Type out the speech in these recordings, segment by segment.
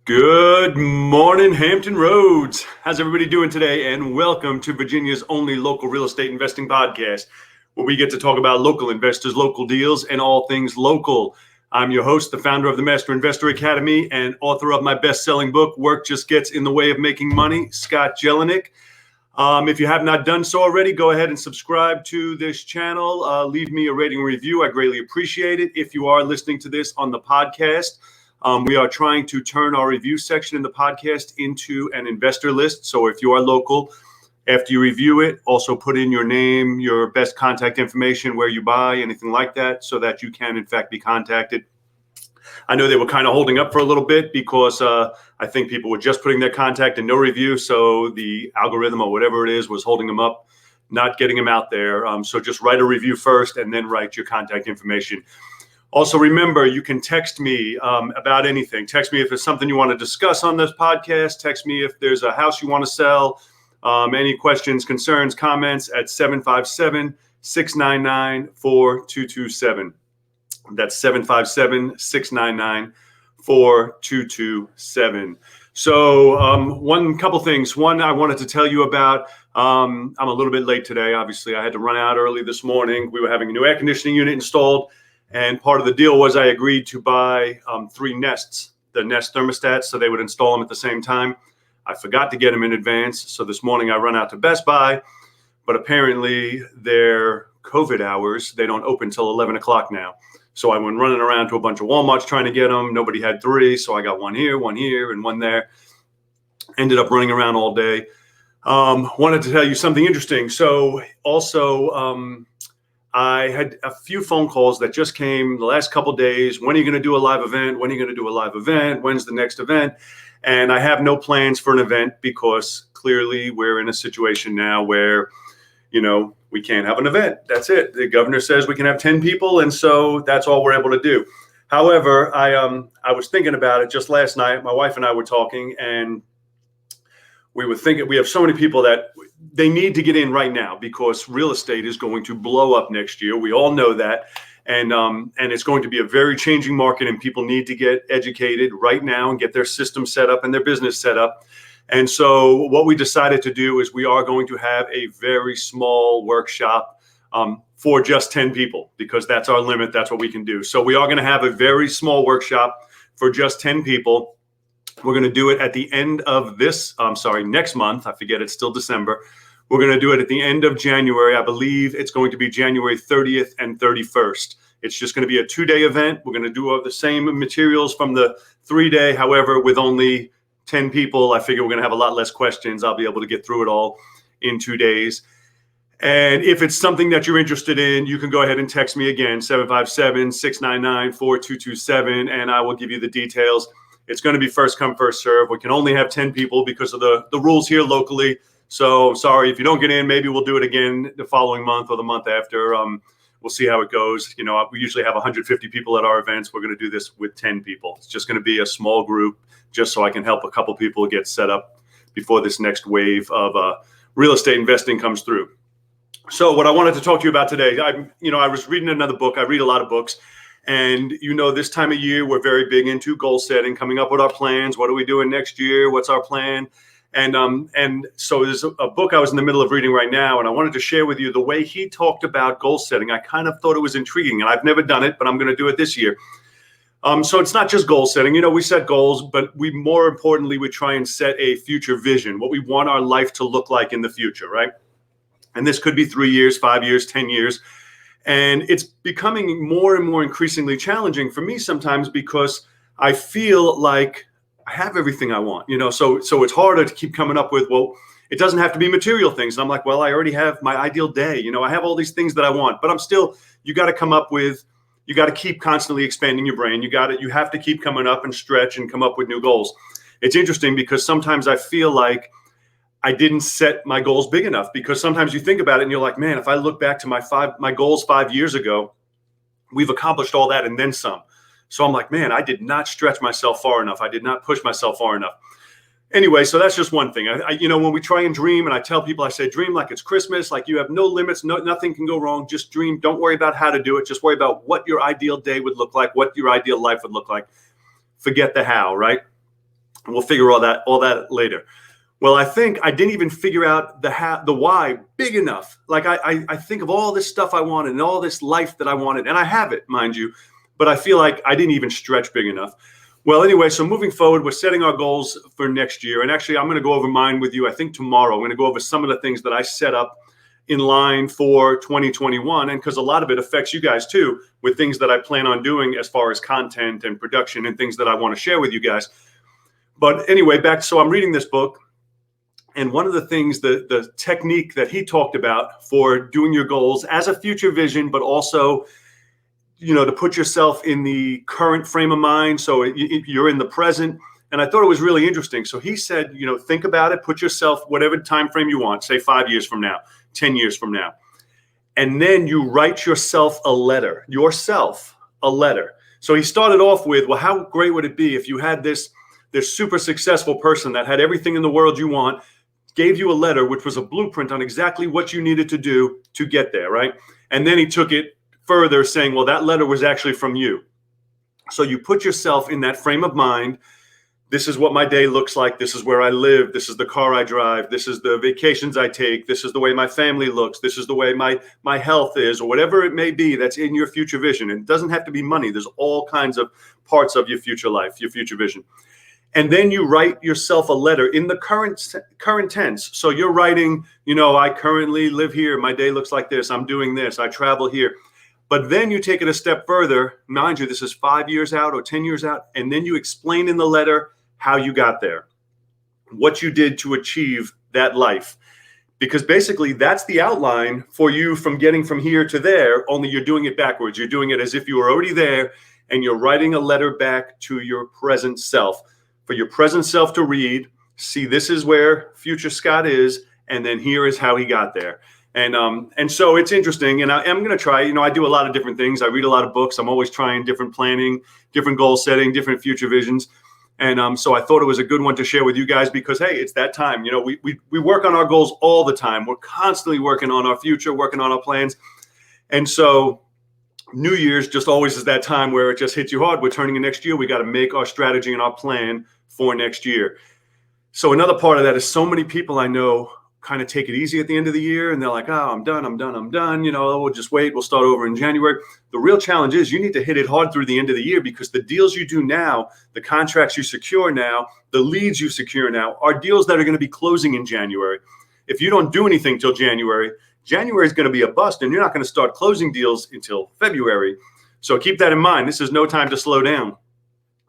Good morning, Hampton Roads. How's everybody doing today? And welcome to Virginia's only local real estate investing podcast, where we get to talk about local investors, local deals, and all things local. I'm your host, the founder of the Master Investor Academy and author of my best-selling book, Work Just Gets in the Way of Making Money, Scott Jelinek. If you have not done so already, go ahead and subscribe to this channel. Leave me a rating and review. I greatly appreciate it. If you are listening to this on the podcast, we are trying to turn our review section in the podcast into an investor list. So if you are local, after you review it, also put in your name, your best contact information, where you buy, anything like that, so that you can, in fact, be contacted. I know they were kind of holding up for a little bit because I think people were just putting their contact and no review. So the algorithm or whatever it is was holding them up, not getting them out there. So just write a review first and then write your contact information. Also, remember, you can text me about anything. Text me if there's something you want to discuss on this podcast. Text me if there's a house you want to sell. Any questions, concerns, comments at 757-699-4227. That's 757-699-4227. So one couple things. One, I wanted to tell you about, I'm a little bit late today. Obviously, I had to run out early this morning. We were having a new air conditioning unit installed. And part of the deal was I agreed to buy 3 Nests, the Nest thermostats, so they would install them at the same time. I forgot to get them in advance. So this morning I run out to Best Buy, but apparently their COVID hours, they don't open till 11 o'clock now. So I went running around to a bunch of Walmarts trying to get them. Nobody had 3. So I got one here, and one there. Ended up running around all day. Wanted to tell you something interesting. So also, I had a few phone calls that just came the last couple of days. When are you going to do a live event? When are you going to do a live event? When's the next event? And I have no plans for an event because clearly we're in a situation now where, we can't have an event. That's it. The governor says we can have 10 people. And so that's all we're able to do. However, I was thinking about it just last night. My wife and I were talking, and we were thinking we have so many people that they need to get in right now because real estate is going to blow up next year. We all know that. And it's going to be a very changing market, and people need to get educated right now and get their system set up and their business set up. And so what we decided to do is we are going to have a very small workshop for just 10 people because that's our limit. That's what we can do. So we are going to have a very small workshop for just 10 people. We're going to do it at the end of next month. I forget, it's still December. We're going to do it at the end of January. I believe it's going to be January 30th and 31st. It's just going to be a 2-day event. We're going to do the same materials from the 3-day. However, with only 10 people, I figure we're going to have a lot less questions. I'll be able to get through it all in 2 days. And if it's something that you're interested in, you can go ahead and text me again, 757-699-4227, and I will give you the details. It's going to be first come, first serve. We can only have 10 people because of the rules here locally. So sorry, if you don't get in, maybe we'll do it again the following month or the month after. We'll see how it goes. We usually have 150 people at our events. We're going to do this with 10 people. It's just going to be a small group just so I can help a couple people get set up before this next wave of real estate investing comes through. So what I wanted to talk to you about today, I was reading another book. I read a lot of books. And this time of year, we're very big into goal setting, coming up with our plans. What are we doing next year? What's our plan? And so there's a book I was in the middle of reading right now, and I wanted to share with you the way he talked about goal setting. I kind of thought it was intriguing, and I've never done it, but I'm going to do it this year. So it's not just goal setting. We set goals, but more importantly, we try and set a future vision, what we want our life to look like in the future, right? And this could be 3 years, 5 years, 10 years. And it's becoming more and more increasingly challenging for me sometimes because I feel like I have everything I want, so it's harder to keep coming up with, well, it doesn't have to be material things. And I'm like, well, I already have my ideal day. I have all these things that I want, but you got to come up with, you got to keep constantly expanding your brain. You have to keep coming up and stretch and come up with new goals. It's interesting because sometimes I feel like I didn't set my goals big enough because sometimes you think about it and you're like, man, if I look back to my goals 5 years ago, we've accomplished all that and then some. So I'm like, man, I did not stretch myself far enough. I did not push myself far enough. Anyway, so that's just one thing. When we try and dream, and I tell people, I say, dream like it's Christmas, like you have no limits, nothing can go wrong. Just dream. Don't worry about how to do it. Just worry about what your ideal day would look like, what your ideal life would look like. Forget the how, right? We'll figure all that later. Well, I think I didn't even figure out the why big enough. Like I think of all this stuff I wanted and all this life that I wanted, and I have it, mind you, but I feel like I didn't even stretch big enough. Well, anyway, so moving forward, we're setting our goals for next year. And actually, I'm going to go over mine with you, I think tomorrow. I'm going to go over some of the things that I set up in line for 2021. And because a lot of it affects you guys too, with things that I plan on doing as far as content and production and things that I want to share with you guys. But anyway, so I'm reading this book. And one of the things, the technique that he talked about for doing your goals as a future vision, but also, to put yourself in the current frame of mind. So you're in the present. And I thought it was really interesting. So he said, think about it, put yourself whatever time frame you want, say 5 years from now, 10 years from now. And then you write yourself a letter. So he started off with, well, how great would it be if you had this super successful person that had everything in the world you want, gave you a letter, which was a blueprint on exactly what you needed to do to get there, right? And then he took it further saying, well, that letter was actually from you. So you put yourself in that frame of mind. This is what my day looks like. This is where I live. This is the car I drive. This is the vacations I take. This is the way my family looks. This is the way my health is, or whatever it may be that's in your future vision. And it doesn't have to be money. There's all kinds of parts of your future life, your future vision. And then you write yourself a letter in the current tense. So you're writing, I currently live here. My day looks like this. I'm doing this. I travel here. But then you take it a step further. Mind you, this is 5 years out or 10 years out. And then you explain in the letter how you got there, what you did to achieve that life. Because basically that's the outline for you from getting from here to there, only you're doing it backwards. You're doing it as if you were already there, and you're writing a letter back to your present self. For your present self to read, see, this is where future Scott is, and then here is how he got there. And so it's interesting, and I'm going to try, I do a lot of different things. I read a lot of books. I'm always trying different planning, different goal setting, different future visions. And so I thought it was a good one to share with you guys because, hey, it's that time. We work on our goals all the time. We're constantly working on our future, working on our plans. And so New Year's just always is that time where it just hits you hard. We're turning in next year. We got to make our strategy and our plan for next year. So another part of that is so many people I know kind of take it easy at the end of the year, and they're like, oh, I'm done. We'll just wait. We'll start over in January. The real challenge is you need to hit it hard through the end of the year, because the deals you do now, the contracts you secure now, the leads you secure now are deals that are going to be closing in January. If you don't do anything till January is going to be a bust, and you're not going to start closing deals until February. So keep that in mind. This is no time to slow down.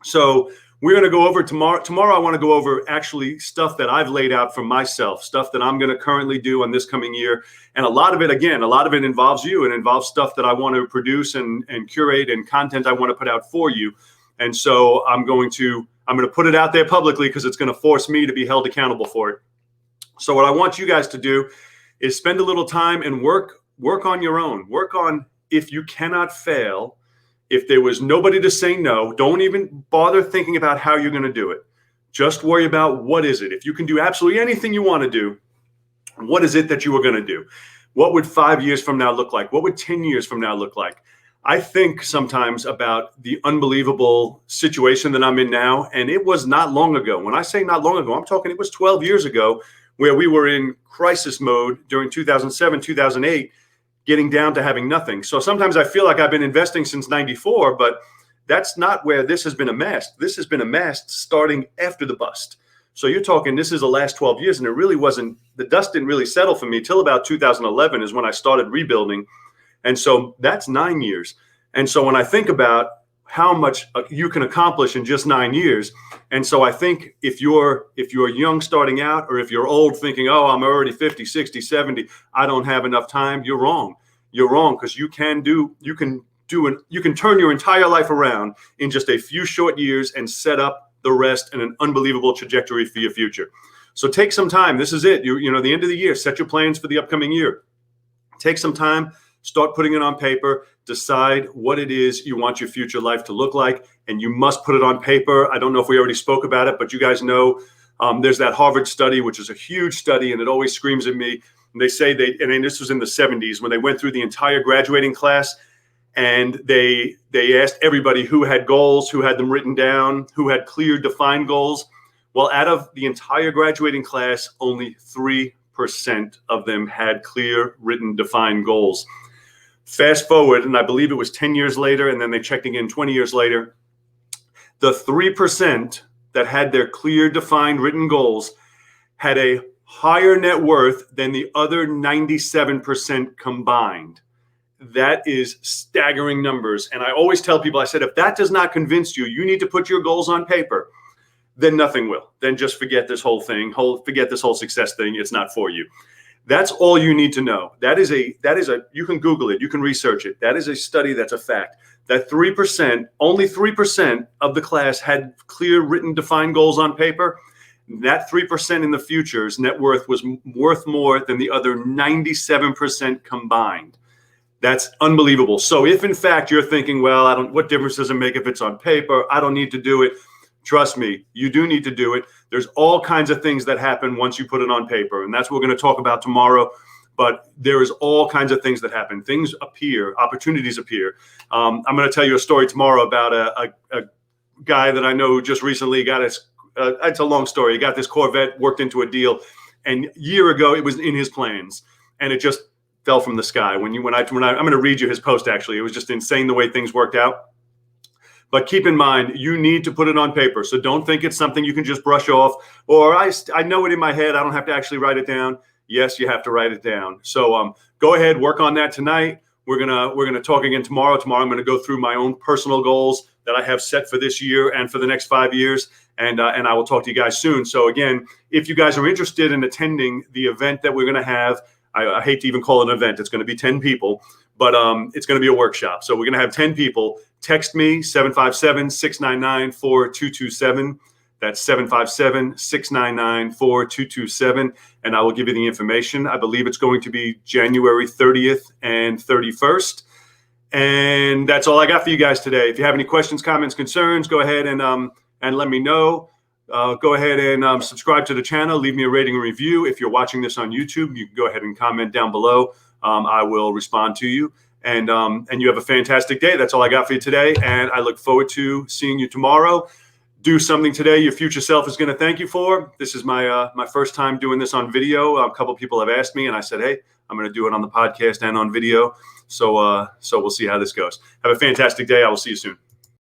So we're going to go over tomorrow. Tomorrow, I want to go over actually stuff that I've laid out for myself, stuff that I'm going to currently do on this coming year. And a lot of it involves you. It involves stuff that I want to produce and curate, and content I want to put out for you. And so I'm going to put it out there publicly, because it's going to force me to be held accountable for it. So what I want you guys to do is spend a little time and work on your own. Work on, if you cannot fail, if there was nobody to say no, don't even bother thinking about how you're going to do it. Just worry about what is it. If you can do absolutely anything you want to do, what is it that you are going to do? What would 5 years from now look like? What would 10 years from now look like? I think sometimes about the unbelievable situation that I'm in now, and it was not long ago. When I say not long ago, I'm talking it was 12 years ago, where we were in crisis mode during 2007, 2008, getting down to having nothing. So sometimes I feel like I've been investing since 94, but that's not where this has been amassed. This has been amassed starting after the bust. So you're talking, this is the last 12 years, and it really wasn't, the dust didn't really settle for me till about 2011 is when I started rebuilding. And so that's 9 years. And so when I think about how much you can accomplish in just 9 years. And so I think if you're young starting out, or if you're old thinking, oh, I'm already 50, 60, 70, I don't have enough time, you're wrong. You're wrong, because you can turn your entire life around in just a few short years and set up the rest in an unbelievable trajectory for your future. So take some time. This is it. The end of the year, set your plans for the upcoming year. Take some time. Start putting it on paper. Decide what it is you want your future life to look like, and you must put it on paper. I don't know if we already spoke about it, but you guys know there's that Harvard study, which is a huge study, and it always screams at me. And they say this was in the 70s when they went through the entire graduating class, and they asked everybody who had goals, who had them written down, who had clear, defined goals. Well, out of the entire graduating class, only 3% of them had clear, written, defined goals. Fast forward, and I believe it was 10 years later, and then they checked again 20 years later. The 3% that had their clear, defined, written goals had a higher net worth than the other 97% combined. That is staggering numbers. And I always tell people, I said, if that does not convince you, you need to put your goals on paper, then nothing will. Then just forget this whole thing, forget this whole success thing. It's not for you. That's all you need to know. That is a, you can Google it, you can research it. That is a study, that's a fact. That 3%, only 3% of the class had clear, written, defined goals on paper. That 3% in the future's net worth was worth more than the other 97% combined. That's unbelievable. So if in fact you're thinking, well, what difference does it make if it's on paper? I don't need to do it. Trust me, you do need to do it. There's all kinds of things that happen once you put it on paper. And that's what we're going to talk about tomorrow. But there is all kinds of things that happen. Things appear, opportunities appear. I'm going to tell you a story tomorrow about a guy that I know who just recently got his, it's a long story. He got this Corvette, worked into a deal. And a year ago, it was in his plans. And it just fell from the sky. I'm going to read you his post, actually. It was just insane the way things worked out. But keep in mind, you need to put it on paper. So don't think it's something you can just brush off. Or I know it in my head. I don't have to actually write it down. Yes, you have to write it down. So go ahead, work on that tonight. We're gonna talk again tomorrow. Tomorrow I'm going to go through my own personal goals that I have set for this year and for the next 5 years. And I will talk to you guys soon. So again, if you guys are interested in attending the event that we're going to have, I hate to even call it an event. It's going to be 10 people, but it's going to be a workshop. So we're going to have 10 people. Text me, 757-699-4227. That's 757-699-4227. And I will give you the information. I believe it's going to be January 30th and 31st. And that's all I got for you guys today. If you have any questions, comments, concerns, go ahead and let me know. Go ahead and subscribe to the channel. Leave me a rating and review. If you're watching this on YouTube, you can go ahead and comment down below. I will respond to you. And you have a fantastic day. That's all I got for you today. And I look forward to seeing you tomorrow. Do something today your future self is going to thank you for. This is my first time doing this on video. A couple people have asked me, and I said, hey, I'm going to do it on the podcast and on video. So we'll see how this goes. Have a fantastic day. I will see you soon.